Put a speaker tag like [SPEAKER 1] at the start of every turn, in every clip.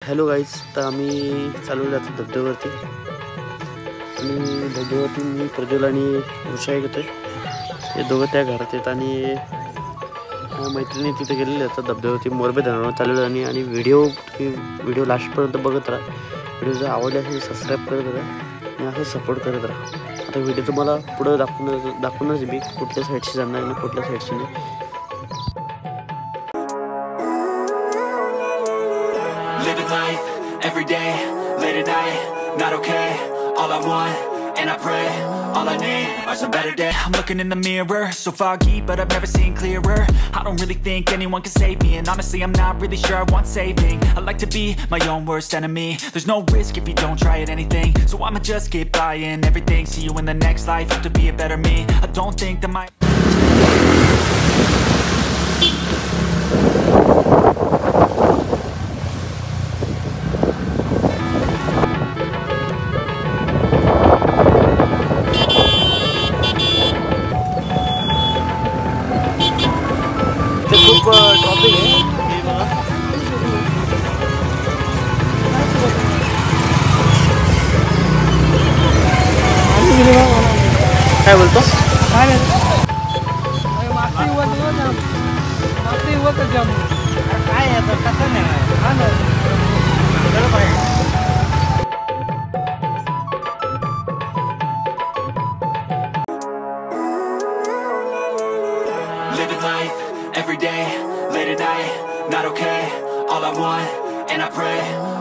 [SPEAKER 1] Hello guys, तर आम्ही चालू जातो धबधब्यावरती आणि धबधब्यावरती मी प्रज्वल आणि ऋषा घेतोय. ते दोघं त्या घरात आहेत आणि मैत्रिणी तिथे गेलेले आहेत धबधब्यावरती. मोरबे धरणावर चालू आहे आणि व्हिडिओ लास्टपर्यंत बघत राहा. व्हिडिओ जर आवडला असेल सबस्क्राईब करत राहा आणि असं सपोर्ट करत राहा. आता व्हिडिओ तुम्हाला पुढं दाखवूनच मी कुठल्या साईडशी जाणार आणि कुठल्या साईडशी नाही.
[SPEAKER 2] Living life, every day, late at night, not okay. All I want, and I pray, all I need are some better days. I'm looking in the mirror, so foggy, but I've never seen clearer. I don't really think anyone can save me, and honestly I'm not really sure I want saving. I like to be my own worst enemy. There's no risk if you don't try at anything, so I'ma just keep buying everything. See you in the next life, have to be a better me. I don't think that my
[SPEAKER 1] खूप traffic आहे हे बघा. काय बोलतो
[SPEAKER 2] living life, every day, late at night, not okay. All I want, and I pray,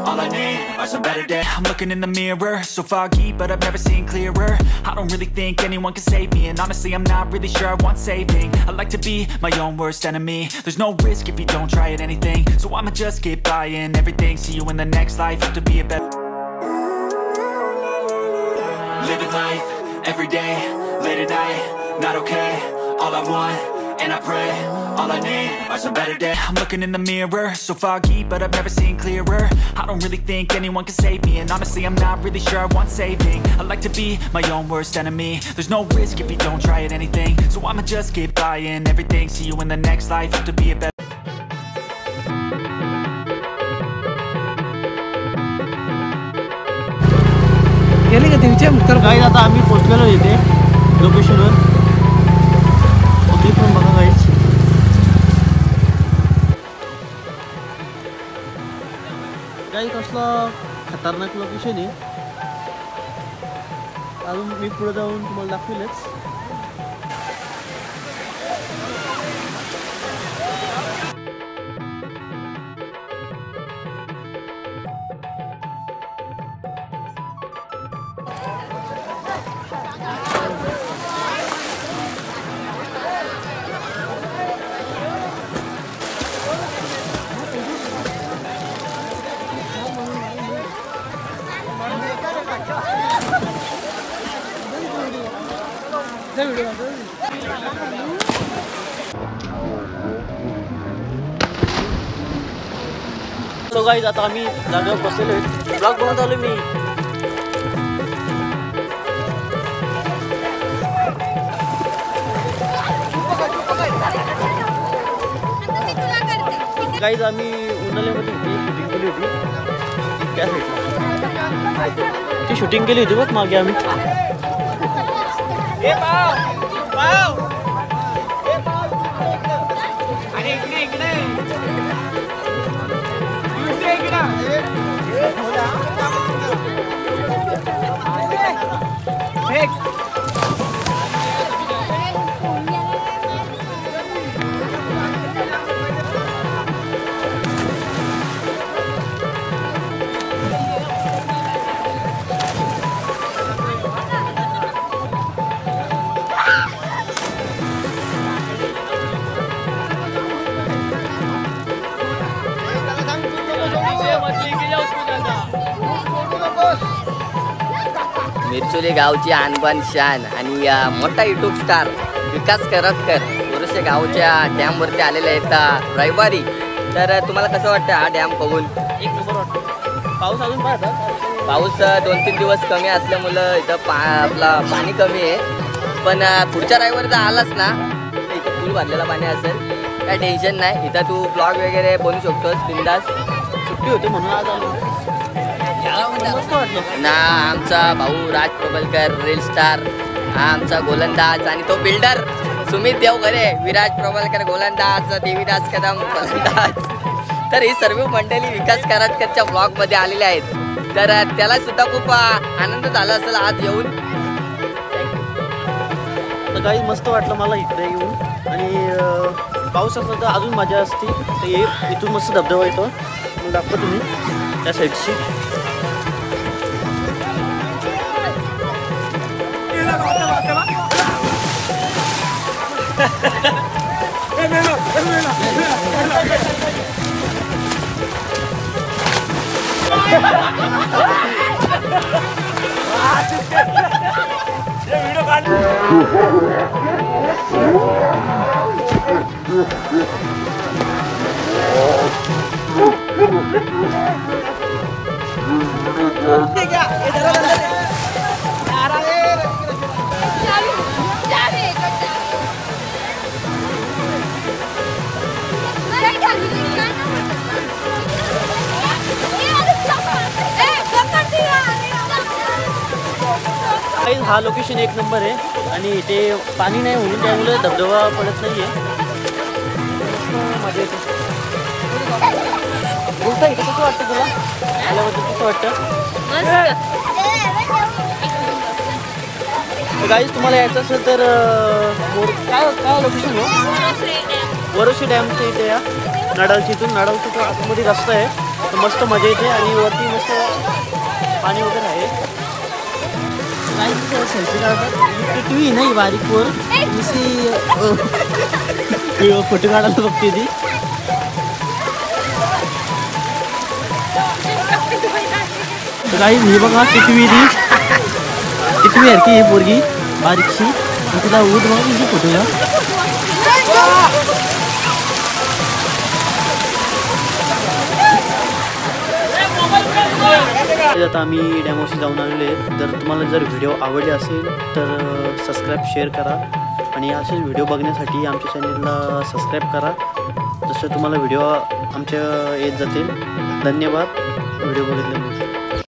[SPEAKER 2] all I need are some better days. I'm looking in the mirror, so foggy, but I've never seen clearer. I don't really think anyone can save me, and honestly I'm not really sure I want saving. I like to be my own worst enemy. There's no risk if you don't try at anything, so I'ma just keep buying everything. See you in the next life, have to be a better. Living life, every day, late at night, not okay. All I want, and I pray, all I need are some better days. I'm looking in the mirror, so foggy, but I've never seen clearer. I don't really think anyone can save me, and honestly I'm not really sure I want saving. I like to be my own worst enemy. There's no risk if you don't try at anything, so I'ma just keep buying everything. See you in the next life, have to be a better.
[SPEAKER 1] गेले का ते विचार guys. आता आम्ही पोचलेलो इथे लोकेशनवर. Okay पण बघा गाईज, गाईज कसलं खतरनाक लोकेशन आहे. अजून मी पुढे जाऊन तुम्हाला दाखवेलच. सो गाईज, आता आम्ही जागेवर बसलेलो आहे. ब्लॉग बनवत आलो मी. गाईज आम्ही उन्हाळ्यामध्ये शूटिंग केली होती त्या साईडला. ती शूटिंग केली होती बघ मागे आम्ही.
[SPEAKER 3] मिरचोली गावची आणबान शान आणि मोठा यूट्यूब स्टार विकास करतकर थोडेसे गावच्या डॅमवरती आलेले आहेत रविवारी. तर तुम्हाला कसं वाटतं हा डॅम बघून?
[SPEAKER 1] एक नंबर वाटतं. पाऊस अजून पाहता
[SPEAKER 3] पाऊस 2-3 दिवस कमी असल्यामुळं इथं आपला पाणी कमी आहे. पण पुढच्या रविवारी जर आलास ना तर इथं फुल भरलेला पाणी असेल, काय टेन्शन नाही. इथं तू ब्लॉग वगैरे बनवू शकतोस बिंदास.
[SPEAKER 1] सुट्टी होते म्हणून आज आलो. मस्त वाटलं
[SPEAKER 3] ना. आमचा भाऊ राज प्रबलकर रील स्टार, हा आमचा गोलंदाज आणि तो बिल्डर सुमित देवघरे, विराज प्रबलकर गोलंदाज, देवीदास कदम गोलंदाज. तर ही सर्व मंडळी विकास कराडकरच्या ब्लॉगमध्ये आलेले आहेत. तर त्याला सुद्धा खूप आनंद झाला असेल आज येऊन.
[SPEAKER 1] तर काही मस्त वाटलं मला इकडे येऊन. आणि पाऊस असला तर अजून मजा असते. तर इथून मस्त धबधबा येतो. मग दाखवा तुम्ही त्या साईडची. हा लोकेशन एक नंबर आहे. आणि इथे पाणी नाही म्हणून त्यामुळे धबधबा पडत नाही आहे. मजा येते. बोलता इथे कसं वाटतं तुला आल्याबद्दल? कसं वाटतं? गाईज तुम्हाला यायचं असेल तर काय लोकेशन हो? वरोशी डॅमच्या इथे या नाडालची. इथून नाडालची आतमध्ये रस्ता आहे. तर मस्त मजा येते. आणि वरती मस्त पाणी वगैरे आहे. सेल्फी काढतात. टिटवी नाही बारीकवर फोटो काढायला बघते ती. काही हे बघा टिटवी आहे की ही पोरगी बारीकशी. तिला ऊट बघा किती फोटो घ्या. आता आम्ही डॅमोशी जाऊन आलेले आहे. तर तुम्हाला जर व्हिडिओ आवडले असेल तर सबस्क्राईब शेअर करा. आणि असेच व्हिडिओ बघण्यासाठी आमच्या चॅनलला सबस्क्राईब करा. जसं तुम्हाला व्हिडिओ आमच्या येत जातील. धन्यवाद व्हिडिओ बघितल्याबद्दल.